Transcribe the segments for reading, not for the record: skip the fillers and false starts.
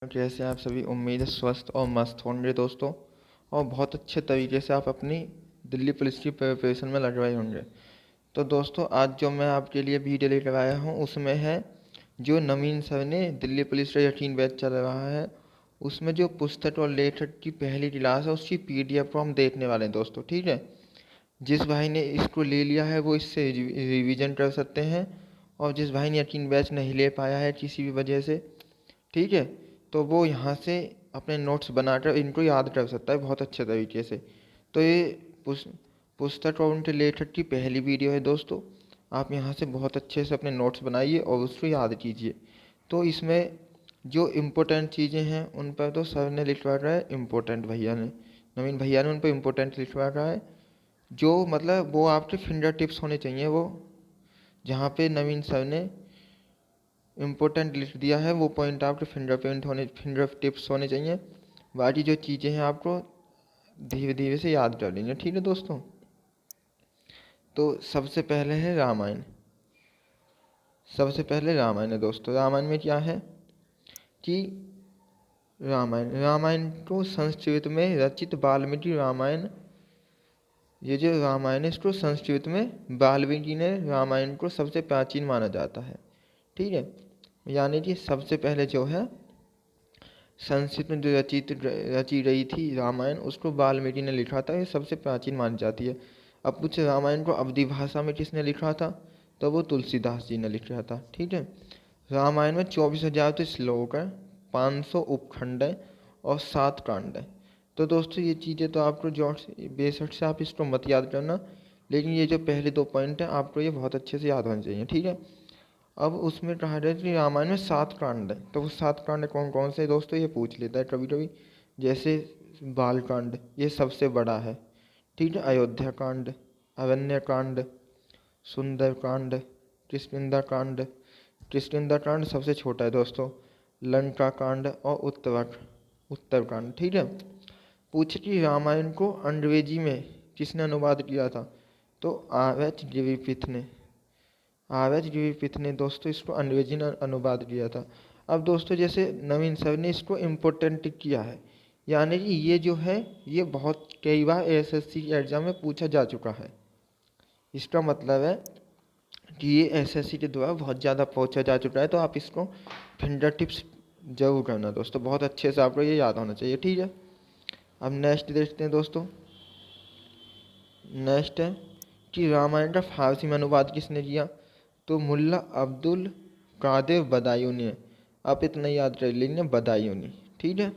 कैसे आप सभी उम्मीद है स्वस्थ और मस्त होंगे दोस्तों। और बहुत अच्छे तरीके से आप अपनी दिल्ली पुलिस की प्रिपरेशन में लग रहे होंगे। तो दोस्तों आज जो मैं आपके लिए वीडियो लेकर आया हूँ उसमें है जो नवीन सर ने दिल्ली पुलिस का यकीन बैच चल रहा है उसमें जो पुस्तक और लेखक की पहली क्लास है उसकी PDF को हम देखने वाले हैं दोस्तों। ठीक है, जिस भाई ने इसको ले लिया है वो इससे रिवीजन कर सकते हैं। और जिस भाई ने यकीन बैच नहीं ले पाया है किसी भी वजह से, ठीक है, तो वो यहाँ से अपने नोट्स बनाकर इनको याद कर सकता है बहुत अच्छे तरीके से। तो ये पुस्तक और उनके लेखक की पहली वीडियो है दोस्तों। आप यहाँ से बहुत अच्छे से अपने नोट्स बनाइए और उसको याद कीजिए। तो इसमें जो इम्पोर्टेंट चीज़ें हैं उन पर तो सर ने लिखवा रहा है, इम्पोर्टेंट भैया ने, नवीन भैया ने उन पर इम्पोर्टेंट लिखवा रहा है। जो मतलब वो आपके फिंगर टिप्स होने चाहिए, वो जहाँ पे नवीन सर ने इम्पोर्टेंट लिख दिया है वो पॉइंट आपके फिंगर टिप्स होने चाहिए। बाकी जो चीज़ें हैं आपको धीरे धीरे से याद कर लेंगे। ठीक है दोस्तों, तो सबसे पहले है रामायण। सबसे पहले रामायण है दोस्तों। रामायण में क्या है कि रामायण को संस्कृत में रचित वाल्मीकि रामायण, ये जो रामायण है इसको संस्कृत में वाल्मीकि ने रामायण को सबसे प्राचीन माना जाता है। ठीक है, यानी कि सबसे पहले जो है संस्कृत में जो रची गई थी रामायण उसको वाल्मीकि ने लिखा था, ये सबसे प्राचीन मानी जाती है। अब कुछ रामायण को अवधी भाषा में किसने लिखा था, तो वो तुलसीदास जी ने लिखा था। ठीक है, रामायण में 24,000 तो श्लोक है, 500 उपखंड है और 7 कांड है। तो दोस्तों ये चीज़ें तो आपको जॉट बेशक से आप इसको मत याद करना, लेकिन ये जो पहले 2 पॉइंट हैं आपको ये बहुत अच्छे से याद होने चाहिए। ठीक है, अब उसमें कहा जाए कि रामायण में 7 कांड है, तो वो 7 कांड कौन कौन से दोस्तों ये पूछ लेता है कभी कभी। जैसे बाल कांड ये सबसे बड़ा है। ठीक है, अयोध्या कांड, अरण्य कांड, सुंदर कांड, किष्किंधा कांड। किष्किंधा कांड सबसे छोटा है दोस्तों। लंका कांड और उत्तर कांड। ठीक है, पूछे कि रामायण को अंग्रेजी में किसने अनुवाद किया था, तो RH ग्रिफिथ ने दोस्तों इसको अंग्रेजी में अनुवाद किया था। अब दोस्तों जैसे नवीन सर ने इसको इम्पोर्टेंट किया है, यानी कि ये जो है ये बहुत कई बार SSC के एग्जाम में पूछा जा चुका है। इसका मतलब है कि ये SSC के द्वारा बहुत ज़्यादा पूछा जा चुका है। तो आप इसको फिंगर टिप्स जरूर करना दोस्तों, बहुत अच्छे से आपको ये याद होना चाहिए। ठीक है, अब नेक्स्ट देखते हैं दोस्तों। नेक्स्ट है कि रामायण का फारसी में अनुवाद किसने किया, तो मुल्ला अब्दुल कादिर बदायूनी ने। आप इतना याद कर लेंगे, बदायूनी। ठीक है,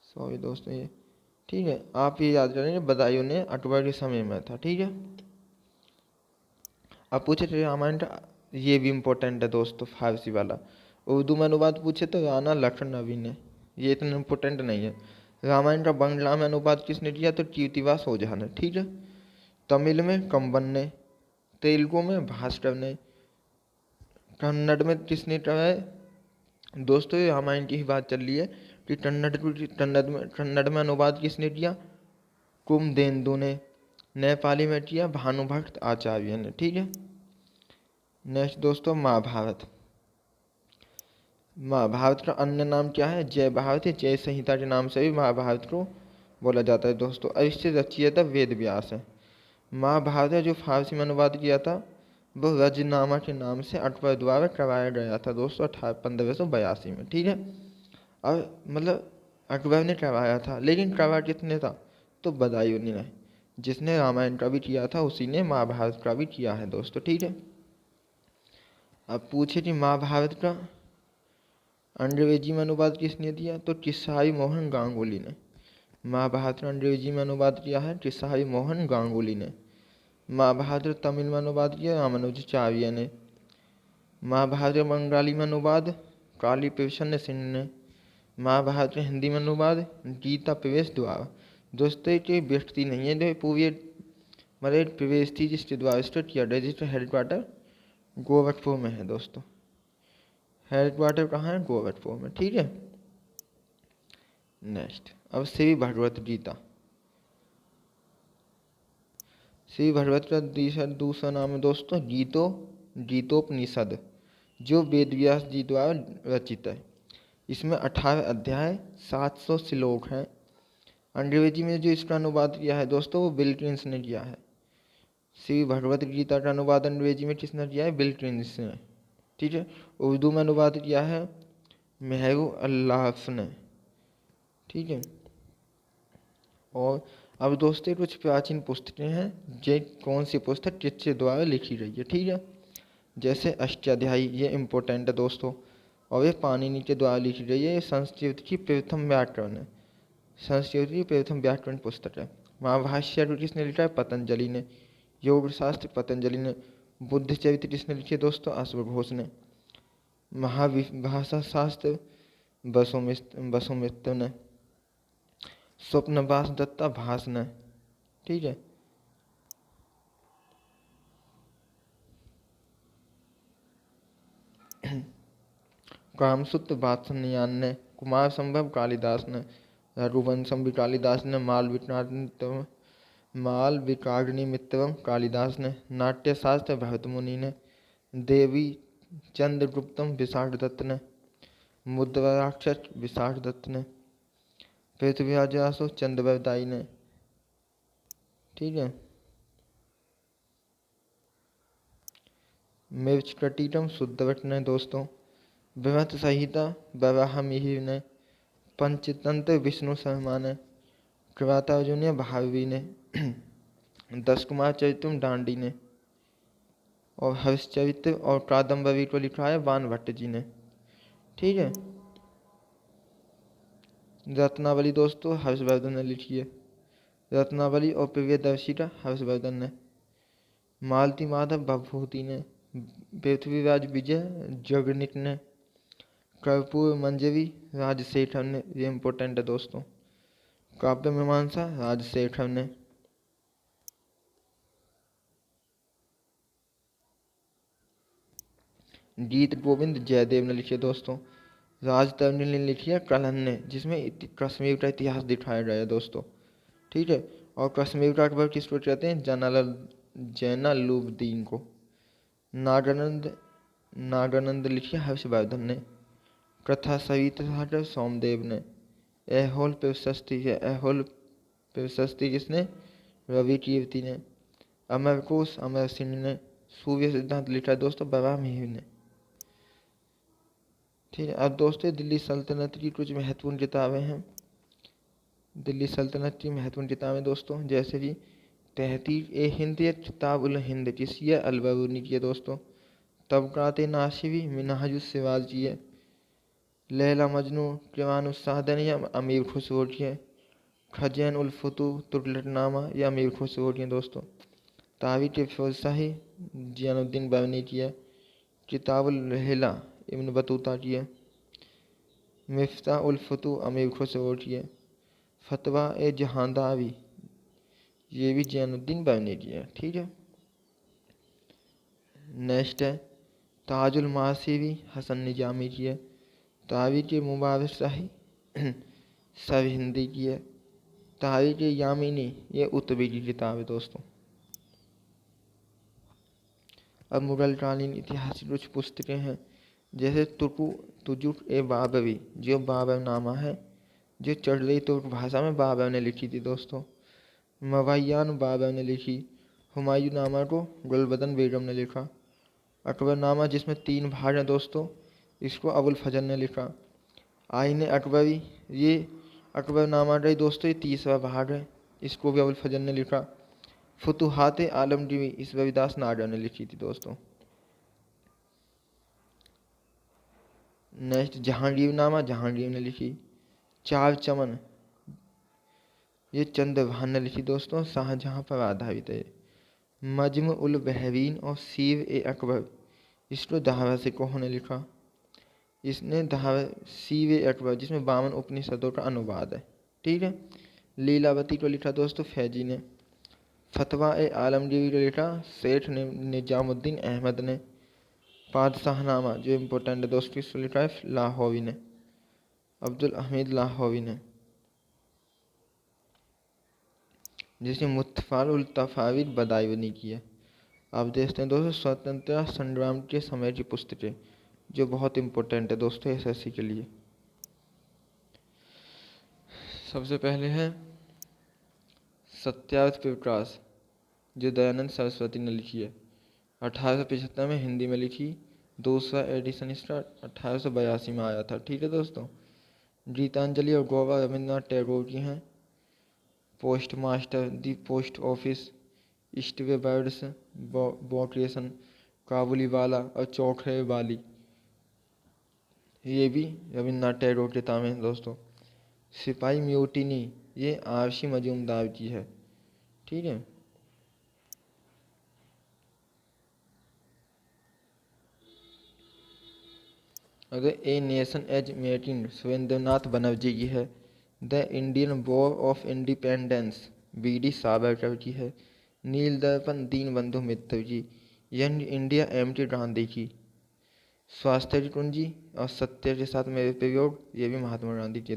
सॉरी दोस्तों ये, ठीक है, आप ये याद करेंगे बदायूनी अकबर के समय में था। ठीक है, अब पूछे थे रामायण का, ये भी इम्पोर्टेंट है दोस्तों फारसी वाला। उर्दू में अनुवाद पूछे तो राणा लखनवी ने, ये इतना इम्पोर्टेंट नहीं है। रामायण का बंगला में अनुवाद किसने किया, तो कीर्तिवास ओझा ने। ठीक है, तमिल में कंबन ने, तेलुगु में भास्कर ने, कन्नड़ में किसने कहा है दोस्तों, ये रामायण की ही बात चल रही है कि कन्नड़ में अनुवाद किसने किया, कुमदेन्दु ने। नेपाली में किया भानुभक्त आचार्य ने। ठीक है, नेक्स्ट दोस्तों महाभारत। महाभारत का अन्य नाम क्या है, जय भारत या जय संहिता के नाम से भी महाभारत को बोला जाता है दोस्तों। और इससे रचयिता वेद व्यास है। महाभारत जो फारसी में अनुवाद किया था वो रजनामा के नाम से अकबर द्वारा करवाया गया था दोस्तों 1582 में। ठीक है, और मतलब अकबर ने करवाया था, लेकिन करवा किसने था, तो बदायूनी ने। जिसने रामायण का भी किया था उसी ने महाभारत का भी किया है दोस्तों। ठीक है, अब पूछे कि महाभारत का अंग्रेजी में अनुवाद किसने दिया, तो किसाई मोहन गांगुली ने। महाभारत का अंग्रेजी में अनुवाद किया है किसाई मोहन गांगुली ने। महाभारत तमिल में अनुवाद किया रामानुजाचार्य ने। महाभारत बंगाली में अनुवाद काली प्रसन्न सिंह ने। महाभारत हिंदी में अनुवाद गीता प्रवेश द्वारा। दोस्तों के व्यक्ति नहीं है जो पूरी मतलब प्रवेश थी जिसके द्वारा स्टार्ट किया गया, जिसका हेडक्वार्टर गोरखपुर में है दोस्तों। हेडक्वार्टर कहाँ है, गोरखपुर में। ठीक है, नेक्स्ट अब श्री भगवत गीता। श्री भगवत का दूसरा नाम है दोस्तों गीतोपनिषद। जो वेद व्यास जी द्वारा रचित है। इसमें 18 अध्याय 700 श्लोक हैं। अंग्रेजी में जो इसका अनुवाद किया है दोस्तों वो बिल ट्रिन्स ने किया है। श्री भगवत गीता का अनुवाद अंग्रेजी में किसने किया है? बिल ट्रिन्स ने। ठीक है। उर्दू में अनुवाद किया है मेहरू अल्लाफ ने। ठीक है। और अब दोस्तों कुछ प्राचीन पुस्तकें हैं, ये कौन सी पुस्तक किसके द्वारा लिखी गई है। ठीक है। जैसे अष्टाध्यायी, ये इम्पोर्टेंट है दोस्तों, और ये पाणिनि के द्वारा लिखी गई है। ये संस्कृत की प्रथम व्याकरण है, संस्कृत की प्रथम व्याकरण पुस्तक है। महाभाष्य किसने लिखा है? पतंजलि ने। योग शास्त्र पतंजलि ने। बुद्ध चरित्र किसने लिखी है दोस्तों? अश्वघोष ने। महाभाषा शास्त्र वसुमित्र ने। स्वप्नवास दत्ता भास ने। ठीक है। कामसूत्र वात्स्यायन ने। कुमार संभव कालिदास ने। रघुवंशम भी कालिदास ने। माल विकाग्नि मित्रम कालिदास ने। नाट्यशास्त्र भरतमुनि ने। देवी चंद्रगुप्तम विशाख दत्त ने। मुद्राक्षर विशाख दत्त ने। पृथ्वीराजासु चंद्रवरदाई ने। ठीक है। मिर्चकटितम शुद्धवट ने दोस्तों। विमत संहिता वराह मिहिर ने। पंचतंत्र विष्णु शर्मा ने। कृपातार्जुनीय भारवी ने। 10 कुमार चरित्रम दांडी ने। और हर्षचरित्र और कादम्बरी को लिखा है वानभट्ट जी ने। ठीक है। रत्नावली दोस्तों हर्षवर्धन ने लिखी है। रत्नावली और प्रियदर्शिका हर्षवर्धन ने। मालती माधव भवभूति ने। पृथ्वीराज विजय जगनिक ने। कर्पूर मंजरी राजशेखर ने। ये इम्पोर्टेंट है दोस्तों। काव्य मीमांसा राजशेखर ने। गीत गोविंद जयदेव ने लिखी है दोस्तों। राजतरणी ने लिखी है कलहन ने, जिसमें कश्मीर का इतिहास दिखाया गया है दोस्तों। ठीक है। और कश्मीर का अकबर किसको कहते हैं? जैनालुब्दीन को। नागानंद लिखी है हर्षवर्धन ने। कथा सविता सागर सोमदेव ने। ऐहोल प्रशस्ति है, ऐहोल प्रशस्ति किसने? रवि कीर्ति ने। अमरकोश अमर सिंह ने। सूर्य सिद्धांत लिखा है दोस्तों बराह मिहिर ने। ठीक है। अब दोस्तों दिल्ली सल्तनत की कुछ महत्वपूर्ण किताबें हैं। दिल्ली सल्तनत की महत्वपूर्ण किताबें दोस्तों जैसे कि तहतीब ए हिंद या किताब उल हिंद किसी है अलबरूनी की है दोस्तों। तबकात नाशिवी मिनहाजुस सिराज की है। लैला मजनू किवान सादन या अमीर खुसरो की है। खजैन उल फुतू तुगलकनामा या अमीर खुसरो की है दोस्तों। तारीख फ़िरोज़शाही ज़ैनुद्दीन बरनी की है। किताबुल रहला इब्न बतूता की है। मिफ्ताह उल फुतू अमीर खुसरो की है। फतवा ए जहांदावी ये भी ज़ैनुद्दीन बरनी की है। ठीक है। नेक्स्ट है ताजुल मासीवी हसन निजामी की है। तारीख मुबारक शाही सब हिंदी की है। तारीख यामिनी ये उत्तरी की किताब है दोस्तों। अब मुगल कालीन इतिहास की कुछ पुस्तकें हैं जैसे तुजुक ए बाबरी जो बाबरनामा है, जो चढ़ई तुर्क भाषा में बाबर ने लिखी थी दोस्तों। मवायान बाबर ने लिखी। हुमायूं नामा को गुलबदन बेगम ने लिखा। अकबरनामा जिसमें 3 भाग हैं दोस्तों, इसको अबुल फजल ने लिखा। आईन अकबरी ये अकबरनामा का ही दोस्तों ये 3रा भाग है, इसको भी अबुल फजल ने लिखा। फुतुहात आलमगीरी इस रविदास नागर ने लिखी थी दोस्तों। नेक्स्ट जहांगीरनामा जहांगीर ने लिखी। चार चमन ये चंद्रभान ने लिखी दोस्तों, शाहजहां पर आधारित है। मजम उल बहरीन और सीर ए अकबर इसको दहारा सिकोह ने लिखा। इसने सीर ए अकबर जिसमें 52 उपनिषदों का अनुवाद है। ठीक है। लीलावती को लिखा दोस्तों फैजी ने। फतवा ए आलमगीरी को लिखा सेठ निजामुद्दीन अहमद ने। पादशाहनामा जो इम्पोर्टेंट है दोस्तों इसको लिखा है लाहौरी ने, अब्दुल हमीद लाहौरी ने। जिसे मुत्तफ़ाल उल तफ़ावीत बदायूनी की है। अब देखते हैं दोस्तों स्वतंत्रता संग्राम के समय की पुस्तकें। जो बहुत इम्पोर्टेंट है दोस्तों एसएससी के लिए। सबसे पहले है सत्यार्थ प्रकाश, जो दयानंद सरस्वती ने लिखी है, 1875 में हिंदी में लिखी। दूसरा एडिशन इसका 1882 में आया था। ठीक है दोस्तों। गीतांजलि और गोवा रविंद्रनाथ टैगोर की हैं। Post master, the post office, stray birds, vocation, Kabuliwala और चौखे वाली, ये भी रविंद्रनाथ टैगोर की किताबें हैं दोस्तों। सिपाही म्यूटिनी, ये आरसी मजूमदार की है। ठीक है। अगर a nation as making, Surendranath Banerjee की है। The Indian war of independence, BD Savarkar की है। नील दर्पण, दीनबंधु मित्र की। Young India, MT. गांधी की। स्वास्थ्य की कुंजी और सत्य के साथ मेरे प्रयोग, ये भी महात्मा गांधी के।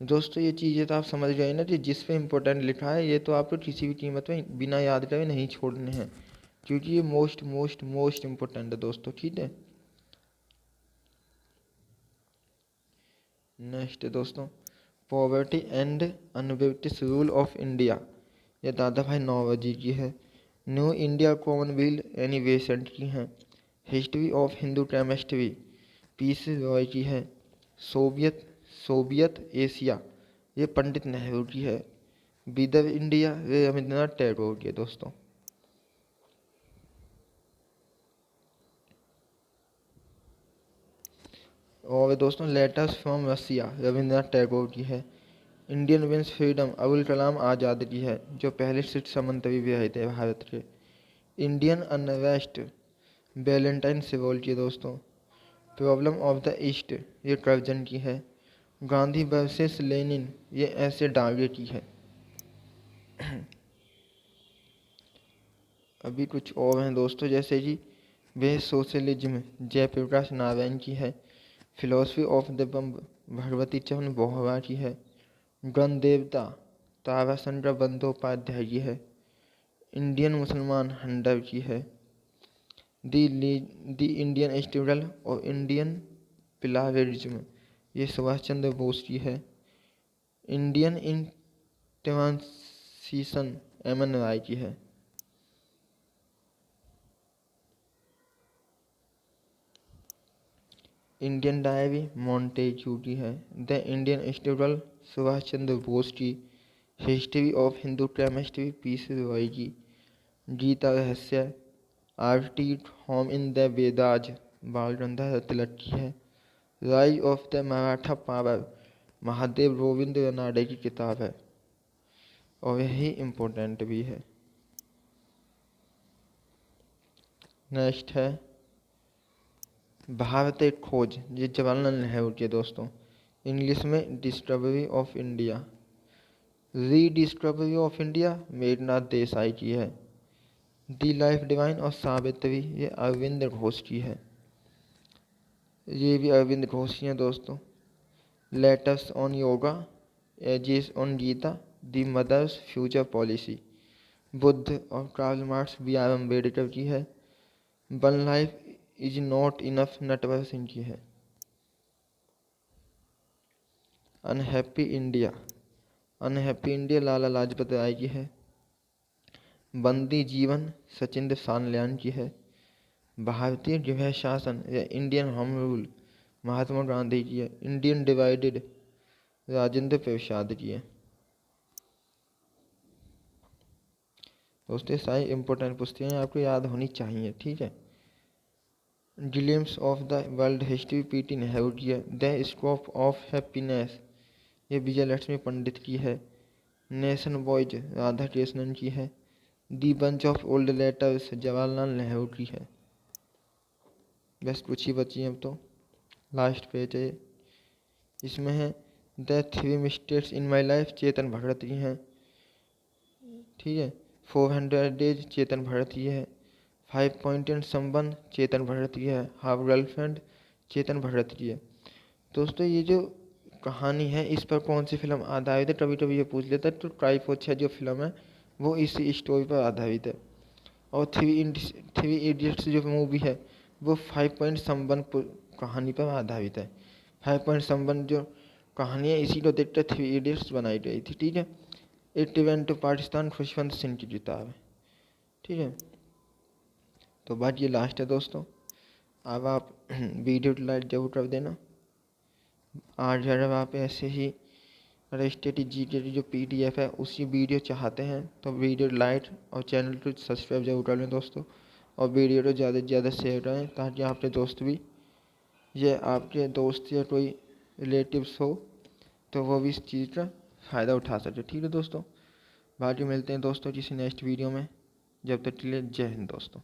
दोस्तों ये चीज़ें तो आप समझ गए ना कि जिस पे इम्पोर्टेंट लिखा है ये तो आपको किसी भी कीमत में बिना याद करे नहीं छोड़ने हैं, क्योंकि ये मोस्ट मोस्ट मोस्ट इम्पोर्टेंट है दोस्तों। ठीक है। नेक्स्ट दोस्तों, poverty and un-British rule of India, ये दादा भाई नौरोजी की है। न्यू इंडिया कॉमनवेल्थ एनिवर्सरी की है। History of Hindu chemistry, piece Roy की है। सोवियत एशिया, ये पंडित नेहरू की है। विदर इंडिया, ये रविंद्रनाथ टैगोर की है दोस्तों। और दोस्तों लेटर्स फ्रॉम रसिया, रविंद्रनाथ टैगोर की है। Indian wins freedom, Abul Kalam Azad की है, जो पहले शिक्षा मंत्री भी रहे थे भारत के। इंडियन अनरेस्ट, वैलेंटाइन सिवोल की दोस्तों। प्रॉब्लम ऑफ द ईस्ट, ये कर्जन की है। गांधी वर्सेस लेनिन, ये ऐसे डांगे की है। अभी कुछ और हैं दोस्तों, जैसे कि वे सोशलिज्म, जयप्रकाश नारायण की है। फिलोसफी ऑफ द बम्ब, भगवती चरण बोहरा की है। गणदेवता, ताराचंद्र बंदोपाध्याय की है। इंडियन मुसलमान, हंडर की है। दी इंडियन स्टूडल और इंडियन प्लावेरिज्म, ये सुभाष चंद्र बोस की है। Indian in transition, M N. Roy की है। इंडियन डायरी, मोंटेग्यू की है। The Indian struggle, Subhash Chandra Bose की। History of Hindu chemistry, piece Roy की। Gita Rahasya, arctic home in the Vedas, Bal Gangadhar Tilak की है। Rise of the Maratha power, Mahadev Govind Ranade की किताब है और यही इम्पोर्टेंट भी है। नेक्स्ट है भारत एक खोज, ये जवाहरलाल नेहरू के दोस्तों। इंग्लिश में discovery of India. Rediscovery of India, Meghnath Desai की है। दी लाइफ डिवाइन और सावित्री, ये अरविंद घोष की है। ये भी अरविंद घोष की है दोस्तों। Letters on yoga, essays on Gita, the mother's future policy, Buddha और Karl Marx, B R Ambedkar की है। One life is not enough, Natwar Singh की है। अनहैप्पी इंडिया, लाला लाजपत राय की है। बंदी जीवन, सचिंद्र सानल्यान की है। भारतीय गृह शासन या Indian home rule, Mahatma Gandhi की है। इंडियन डिवाइडेड, राजेंद्र प्रसाद की है। दोस्तों सारी इंपॉर्टेंट पुस्तकें आपको याद होनी चाहिए। ठीक है। Glimpses of the world history, PT. Nehru की है। द स्कोप ऑफ हैप्पीनेस, ये विजय लक्ष्मी पंडित की है। नेशन बॉयज, राधा कृष्णन की है। The bunch of old letters, Jawaharlal Nehru की है। बस कुछ ही बची हैं अब तो, लास्ट पेज है। इसमें है the three mistakes in my life, Chetan Bhagat की हैं। ठीक है। 400 डेज, चेतन भगत की है। 5 पॉइंट एंड संबंध, चेतन भगत की है। हाफ गर्लफ्रेंड, चेतन भगत की है। दोस्तों ये जो कहानी है इस पर कौन सी फिल्म आधारित है, कभी कभी ये पूछ लेता है, तो ट्राइफोर्स जो फिल्म है वो इसी स्टोरी पर आधारित है। और थ्री इडियट्स जो मूवी है वो 5 पॉइंट समवन कहानी पर आधारित है। 5 पॉइंट समवन जो कहानी है इसी को देखकर 3 इडियट्स बनाई गई थी। ठीक है, it event to Pakistan Khushwant Singh की किताब है। ठीक है, तो बात ये लास्ट है दोस्तों। अब आप वीडियो को लाइक जरूर कर देना। आज अगर आप ऐसे ही रजिस्ट्रेटी जीके की जो PDF है उसी वीडियो चाहते हैं तो वीडियो लाइक और चैनल को सब्सक्राइब जरूर कर लें दोस्तों, और वीडियो को ज़्यादा से ज़्यादा शेयर करें ताकि आपके दोस्त भी, ये आपके दोस्त या कोई रिलेटिव्स हो तो वो भी इस चीज़ का फ़ायदा उठा सके। ठीक है दोस्तों, बाकी मिलते हैं दोस्तों किसी नेक्स्ट वीडियो में। जब तक के लिए जय हिंद दोस्तों।